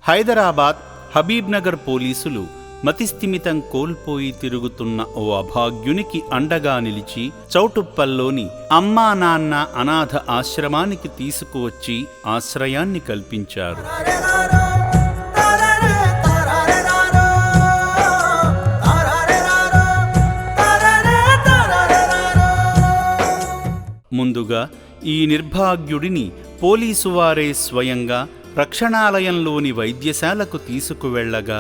హైదరాబాద్ హబీబ్నగర్ పోలీసులు మతిస్థిమితం కోల్పోయి తిరుగుతున్న ఓ అభాగ్యునికి అండగా నిలిచి చౌటుప్పల్లోని అమ్మా నాన్న అనాథ ఆశ్రమానికి తీసుకువచ్చి ఆశ్రయాన్ని కల్పించారు. ముందుగా ఈ నిర్భాగ్యుడిని పోలీసువారే స్వయంగా రక్షణాలయంలోని వైద్యశాలకు తీసుకువెళ్లగా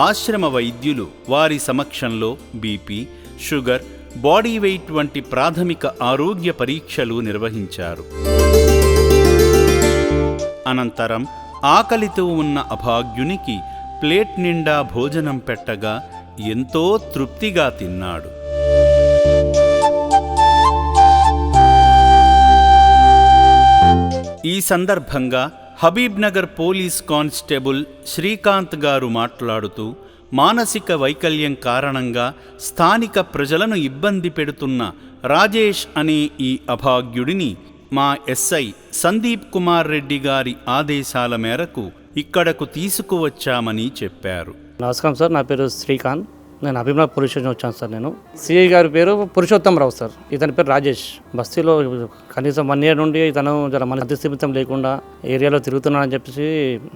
ఆశ్రమ వైద్యులు వారి సమక్షంలో బీపీ, షుగర్, బాడీ వెయిట్ వంటి ప్రాథమిక ఆరోగ్య పరీక్షలు నిర్వహించారు. అనంతరం ఆకలితో ఉన్న అభాగ్యునికి ప్లేట్ నిండా భోజనం పెట్టగా ఎంతో తృప్తిగా తిన్నాడు. ఈ సందర్భంగా హబీబ్నగర్ పోలీస్ కానిస్టేబుల్ శ్రీకాంత్ గారు మాట్లాడుతూ, మానసిక వైకల్యం కారణంగా స్థానిక ప్రజలను ఇబ్బంది పెడుతున్న రాజేష్ అనే ఈ అభాగ్యుడిని మా ఎస్ఐ సందీప్ కుమార్ రెడ్డి గారి ఆదేశాల మేరకు ఇక్కడకు తీసుకువచ్చామని చెప్పారు. నమస్కారం సార్, నా పేరు శ్రీకాంత్. నేను హబీబ్నగర్ పోలీస్ స్టేషన్ వచ్చాను సార్. నేను సిఐ గారి పేరు పురుషోత్తమరావు సార్. ఇతని పేరు రాజేష్. బస్తీలో కనీసం 1 year నుండి ఇతను మన మతిస్థిమితం లేకుండా ఏరియాలో తిరుగుతున్నాడని చెప్పేసి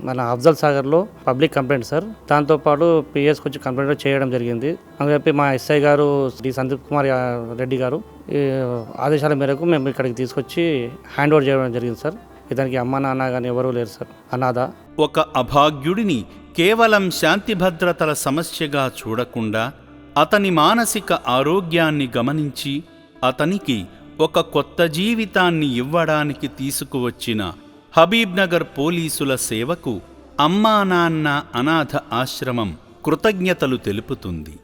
మన అఫ్జల్ సాగర్లో పబ్లిక్ కంప్లైంట్ సార్. దాంతోపాటు పిఎస్కి వచ్చి కంప్లైంట్ చేయడం జరిగింది. అని చెప్పి మా ఎస్ఐ గారు డి సందీప్ కుమార్ రెడ్డి గారు ఆదేశాల మేరకు మేము ఇక్కడికి తీసుకొచ్చి హ్యాండ్ ఓవర్ చేయడం జరిగింది సార్. ఇతనికి అమ్మ నాన్న కానీ ఎవరూ లేరు సార్, అనాథ. ఒక అభాగ్యుడిని కేవలం శాంతి భద్రతల సమస్యగా చూడకుండా అతని మానసిక ఆరోగ్యాన్ని గమనించి అతనికి ఒక కొత్త జీవితాన్ని ఇవ్వడానికి తీసుకువచ్చిన హబీబ్నగర్ పోలీసుల సేవకు అమ్మా నాన్న అనాథ ఆశ్రమం కృతజ్ఞతలు తెలుపుతుంది.